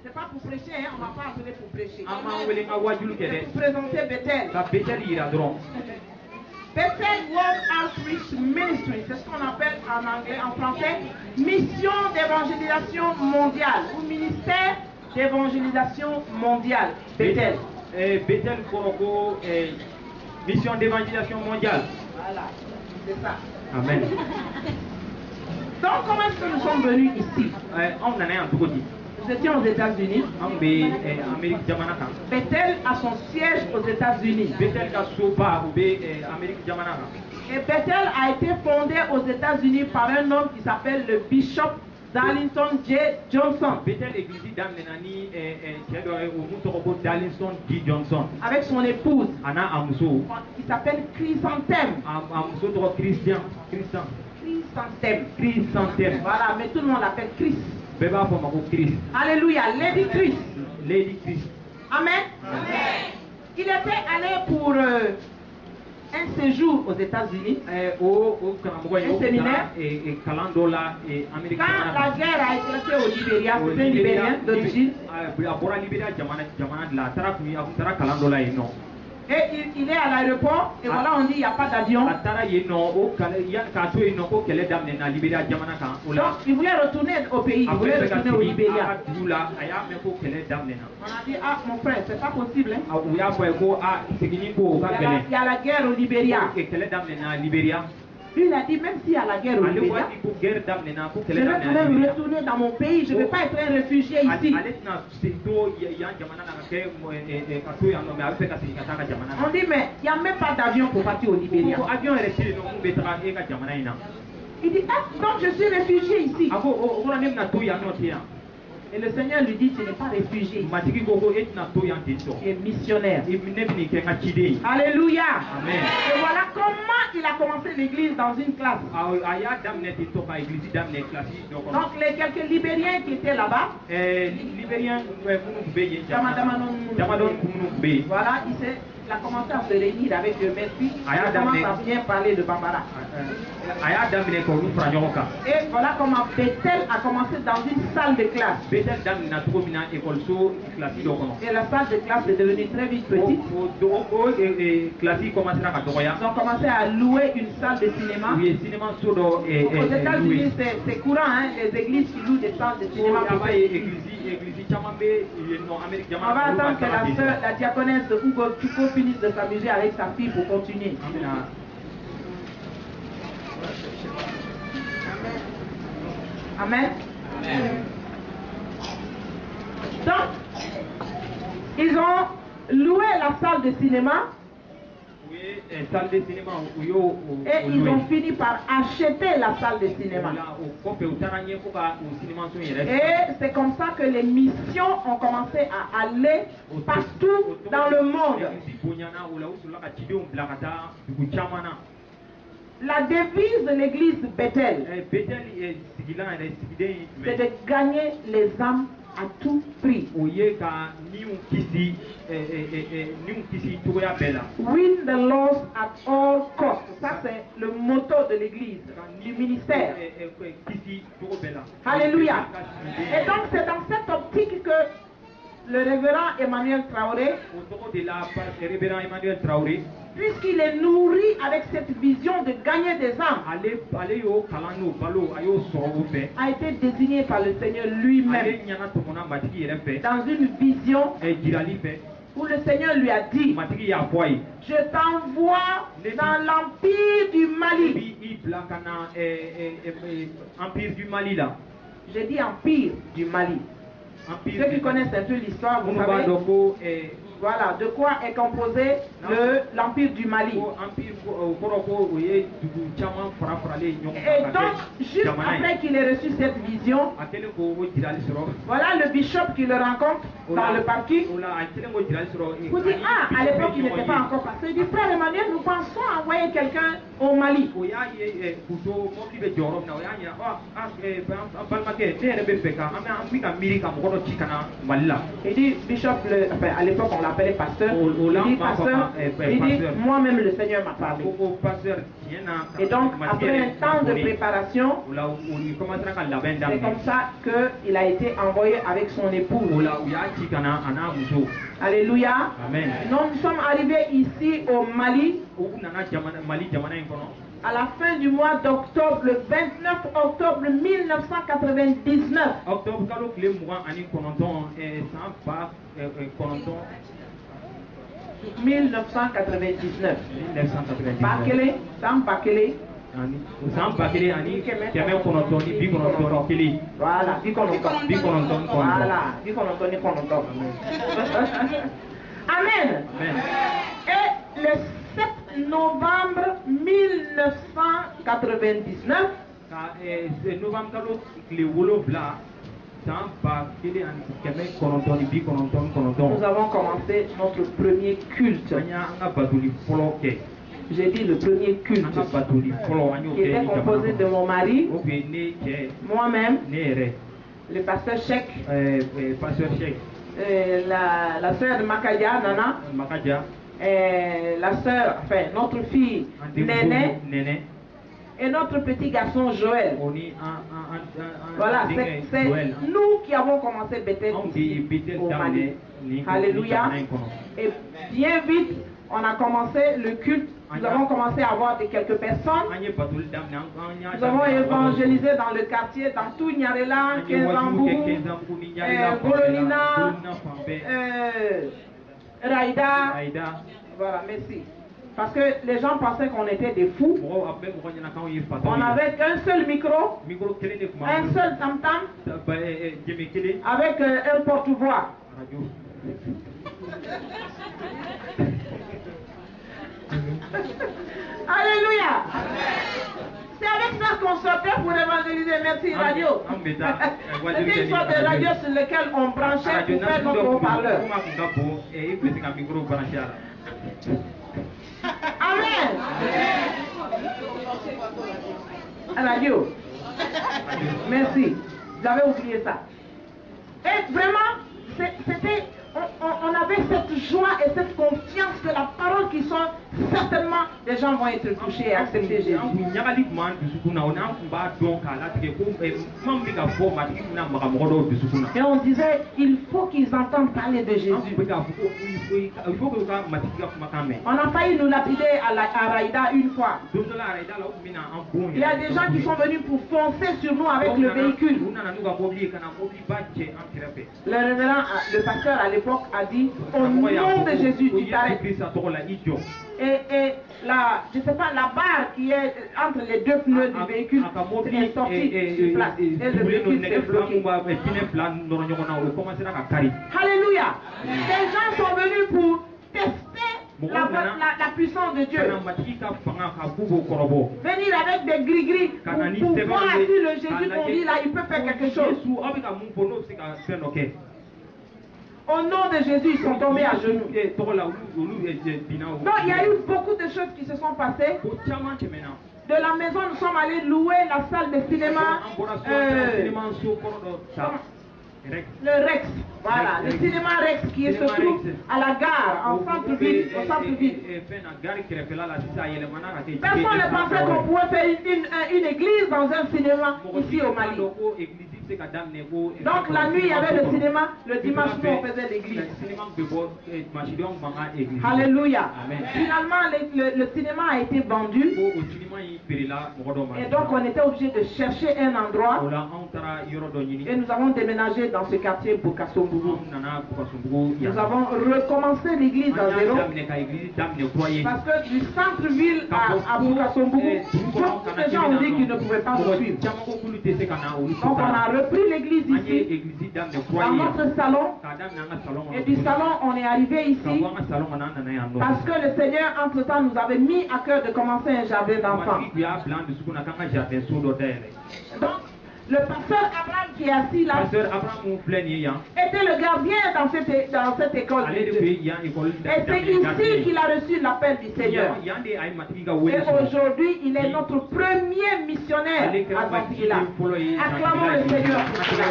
C'est pas pour prêcher, hein? On m'a pas appelé pour prêcher. C'est pour présenter Bethel. Bethel World Outreach Ministry, c'est ce qu'on appelle en anglais, en français, mission d'évangélisation mondiale ou ministère d'évangélisation mondiale. Bethel. Bethel Koroko, mission d'évangélisation mondiale. Voilà, c'est ça. Amen. Donc, comment est-ce que nous sommes venus ici? Nous étions aux États-Unis. Bethel a son siège aux États-Unis. Et Bethel a été fondé aux États-Unis par un homme qui s'appelle le Bishop Darlington J. Johnson. Avec son épouse. Qui s'appelle Chrysanthème. Chrysanthème. Voilà, mais tout le monde l'appelle Chris. Alléluia, Lady Chris. Amen. Amen. Il était allé pour un séjour aux États-Unis, un séminaire. Quand la guerre a éclaté au Libéria, c'est un Libérien d'origine. Et il est à l'aéroport, et voilà, on dit il n'y a pas d'avion. Donc, il voulait retourner au pays, il voulait retourner au Libéria. On a dit, ah, mon frère, c'est pas possible. Hein? Il y a la guerre au Libéria. Lui, il a dit, même s'il y a la guerre au Libéria, je vais quand même retourner dans mon pays, je ne vais pas être un réfugié ici. On dit, mais il n'y a même pas d'avion pour partir au Libéria. Il dit, ah, donc je suis réfugié ici. Et le Seigneur lui dit, tu n'es pas réfugié. Tu es missionnaire. Alléluia. Amen. Et voilà comment il a commencé l'église dans une classe. Donc les quelques Libériens qui étaient là-bas, voilà, il a commencé à se réunir avec eux, mais puis il commence à bien parler de Bambara. Et voilà comment Bethel a commencé dans une salle de classe. Et la salle de classe est devenue très vite petite. Ils ont commencé à louer une salle de cinéma. Aux États-Unis, c'est courant, hein, les églises qui louent des salles de cinéma. On va attendre que la sœur, la diaconesse de Hugo Tuko finisse de s'amuser avec sa fille pour continuer. Amen. Amen. Donc, ils ont loué la salle de cinéma. Et ils ont fini par acheter la salle de cinéma. Et c'est comme ça que les missions ont commencé à aller partout dans le monde. La devise de l'église Bethel, c'est de gagner les âmes à tout prix. Win the lost at all costs. Ça, c'est le motto de l'église, du ministère. Alléluia. Et donc, c'est dans cette optique que le révérend Emmanuel Traoré, puisqu'il est nourri avec cette vision de gagner des âmes, a été désigné par le Seigneur lui-même dans une vision où le Seigneur lui a dit, je t'envoie dans l'empire du Mali. J'ai dit empire du Mali. Ceux qui connaissent un peu l'histoire, vous savez, Voilà, de quoi est composé l'Empire du Mali. Et donc, juste après qu'il ait reçu cette vision, voilà le bishop qui le rencontre dans le parking. Vous dites, ah, à l'époque il n'était pas encore passé. Il dit, frère Emmanuel, nous pensons envoyer quelqu'un au Mali. Il dit, bishop, enfin, à l'époque on l'appelait pasteur. Il dit, pasteur, il dit, moi-même le Seigneur m'a parlé. Et donc, après un temps de préparation, c'est comme ça qu'il a été envoyé avec son épouse. Alléluia. Amen. Nous sommes arrivés ici au Mali à la fin du mois d'octobre, le 29 octobre 1999. 1999. Bakele, Sam Bakele. Voilà, Amen. Et le 7 novembre 1999, nous avons commencé notre premier culte. J'ai dit le premier culte qui était composé de mon mari, moi-même, le pasteur Cheikh, la sœur de Makadia, Nana, la sœur, enfin notre fille Néné, et notre petit garçon Joël. Voilà, c'est nous qui avons commencé Bethel ici au Mali. Alléluia. Et bien vite, on a commencé le culte. Nous avons commencé à avoir quelques personnes. Nous avons évangélisé dans le quartier, dans tout Nyarela, Kenzambou, Bolonina, Raïda. Voilà, merci. Parce que les gens pensaient qu'on était des fous. On avait qu'un seul micro, un seul tam-tam, avec un porte-voix. Alléluia. C'est avec ça qu'on sortait pour évangéliser. Merci radio. C'était une sorte de radio sur laquelle on branchait pour faire notre haut-parleur. Amen. Radio. Merci. J'avais oublié ça. Et vraiment, c'était... On avait cette joie et cette confiance que la parole qui sont certainement des gens vont être touchés et accepter Jésus. Et on disait, il faut qu'ils entendent parler de Jésus. On a failli nous lapider à Raïda une fois. Il y a des gens qui sont venus pour foncer sur nous avec le véhicule. Le révérend, le pasteur à l'époque a dit, au nom de Jésus, tu t'arrêtes. Et la, je sais pas, la barre qui est entre les deux pneus du véhicule est sortie sur place. Et le véhicule s'est bloqué. Alléluia. Les gens sont venus pour tester la puissance de Dieu. Venir avec des gris-gris pour voir si le Jésus qu'on dit là, il peut faire quelque chose. Au nom de Jésus, ils sont tombés à genoux. Non, il y a eu beaucoup de choses qui se sont passées. De la maison, nous sommes allés louer la salle de cinéma. Le Rex, voilà, le cinéma Rex qui se trouve à la gare, en centre-ville, au centre-ville. Personne ne pensait qu'on pouvait faire une église dans un cinéma ici au Mali. Donc la nuit, il y avait le cinéma, le dimanche, nous on faisait l'église. Alléluia. Finalement, le cinéma a été vendu. Et donc on était obligé de chercher un endroit. Et nous avons déménagé dans ce quartier Bukasombougou. Nous avons recommencé l'église à zéro. Parce que du centre-ville à Bukasombougou, beaucoup de gens ont dit qu'ils ne pouvaient pas nous suivre. Donc on a repris l'église ici, dans notre salon. Et du salon, on est arrivé ici parce que le Seigneur, entre-temps, nous avait mis à cœur de commencer un jardin d'enfants. Donc, le pasteur Abraham qui est assis là était le gardien dans cette école. Et c'est ici qu'il a reçu l'appel du Seigneur. Et aujourd'hui, il est notre premier missionnaire à Zantigila. Acclamons le Seigneur pour cela.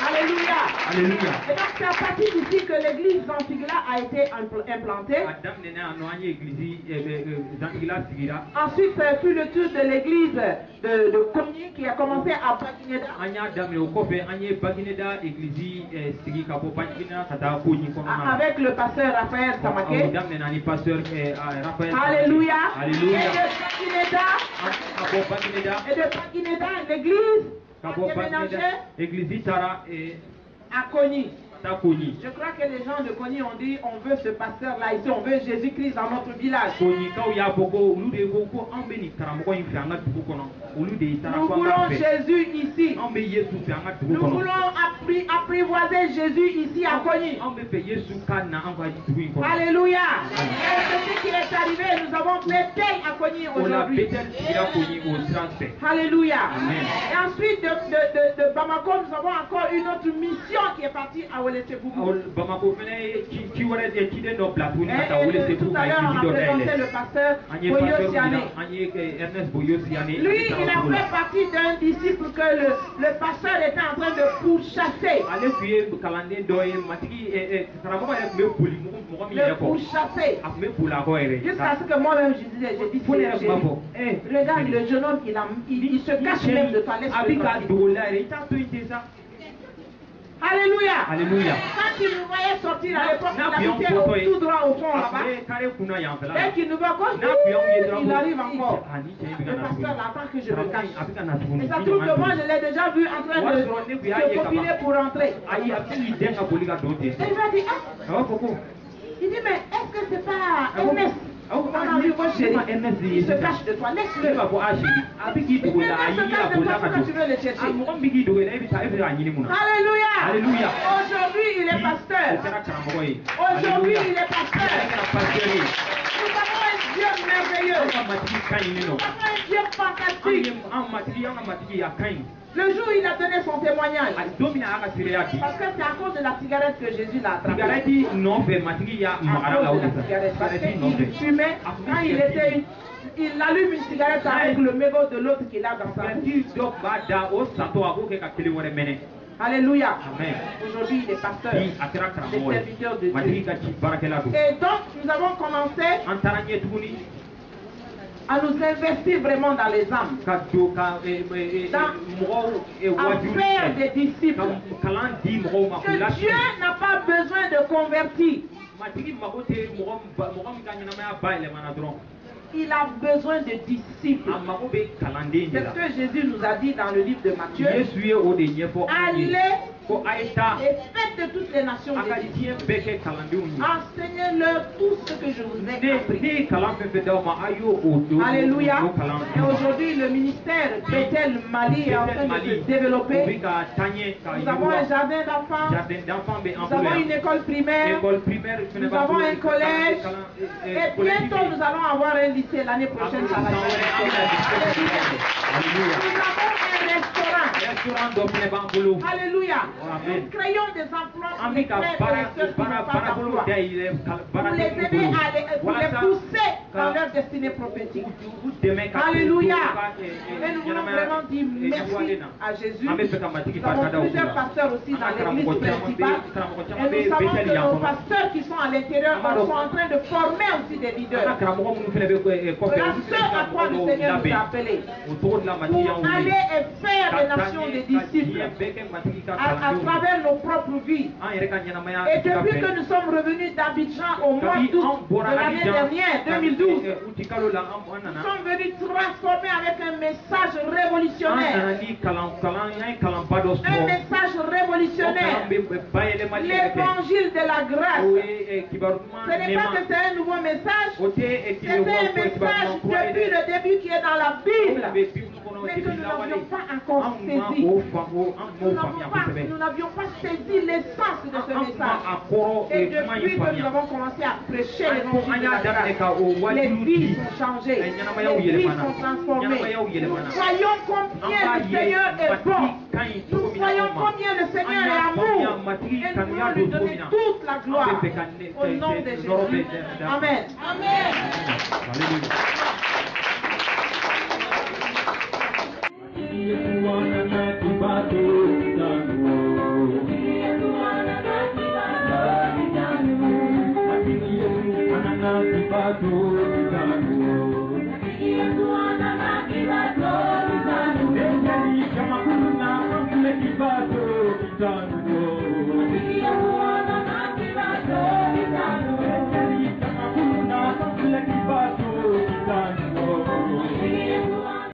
Alléluia. Alléluia. Et donc c'est à partir d'ici que l'église Zantigila a été implantée. Ensuite, fut le tour de l'église de Kogni qui a commencé à Baguineda. Avec le pasteur Raphaël Samaké. Alléluia. Alléluia. Et de Baguineda, l'église à Kogni. Je crois que les gens de Kogni ont dit on veut ce pasteur là ici, on veut Jésus-Christ dans notre village. Nous voulons Jésus ici. Nous voulons apprivoiser Jésus ici à Kogni. Alléluia. Et ce qui est arrivé, nous avons Bethel à Kogni aujourd'hui. Alléluia. Et ensuite de Bamako, nous avons encore une autre mission qui est partie à Olesebougou. Tout à l'heure, on a présenté le pasteur Boyosiane. Lui, il a fait partie d'un disciple que le pasteur était en train de pourchasser. Le pourchasser. Jusqu'à ce que moi-même je disais, j'ai dit, regarde le jeune homme, il se cache même de toi. Alléluia. Alléluia. Quand il nous voyait sortir à l'époque, il habitait tout droit au fond là-bas. Dès qu'il nous voit gauche, il arrive encore. Le pasteur attend que je me cache. Et ça trouve que moi, je l'ai déjà vu en train de se copiner pour rentrer. Et il m'a dit, il dit, mais est-ce que c'est pas Ernest? On a vu votre chéri, il se cache de toi, laisse-le. Il se cache de toi quand tu veux le chercher. Alléluia. Alléluia. Aujourd'hui, il est pasteur. Aujourd'hui, il est pasteur. Nous avons un Dieu merveilleux. Nous avons un Dieu fantastique. Le jour où il a donné son témoignage, parce que c'est à cause de la cigarette que Jésus l'a attrapé. À cause de la cigarette, parce qu'il fumait, quand il allume une cigarette avec le mégot de l'autre qu'il a dans sa bouche. Alléluia. Aujourd'hui, il est pasteur, des serviteurs de Dieu. Et donc, nous avons commencé à nous investir vraiment dans les âmes, à faire des disciples. Que Dieu n'a pas besoin de convertir. Il a besoin de disciples. C'est ce que Jésus nous a dit dans le livre de Matthieu. Allez et faites de toutes les nations des disciples. Enseignez-leur tout ce que je vous ai appris. Alléluia. Et aujourd'hui, le ministère Bethel Mali est en train de se développer. Nous avons un jardin d'enfants. Nous avons une école primaire. Nous avons un collège. Et bientôt, nous allons avoir un lycée l'année prochaine. Nous avons un restaurant. Alléluia. Nous créons des emplois pour les frères et les sœurs qui n'ont pas d'emploi. Pour les aider pour les pousser dans leur destinée prophétique. Alléluia. Et nous voulons vraiment dire merci à Jésus. Nous avons plusieurs pasteurs aussi dans l'église principale. Et nous savons que nos pasteurs qui sont à l'intérieur sont en train de former aussi des leaders. Voilà ce à quoi le Seigneur nous a appelés. Pour aller et faire des nations des disciples à travers nos propres vies. Et depuis que nous sommes revenus d'Abidjan au mois d'août de l'année dernière, 2012, 12. Ils sont venus transformer avec un message révolutionnaire. Un message révolutionnaire. L'évangile de la grâce. Ce n'est pas que c'est un nouveau message. C'est un message depuis le début qui est dans la Bible. Mais que nous n'avions pas encore saisi. Nous n'avions pas saisi l'essence de ce message. Et depuis que nous avons commencé à prêcher l'évangile de la grâce, les vies sont changées. Les vies sont transformées. Nous voyons combien le Seigneur est bon. Nous voyons combien le Seigneur est amour. Et nous voulons lui donner toute la gloire. Au nom de Jésus. Amen. Amen. Alléluia. Done.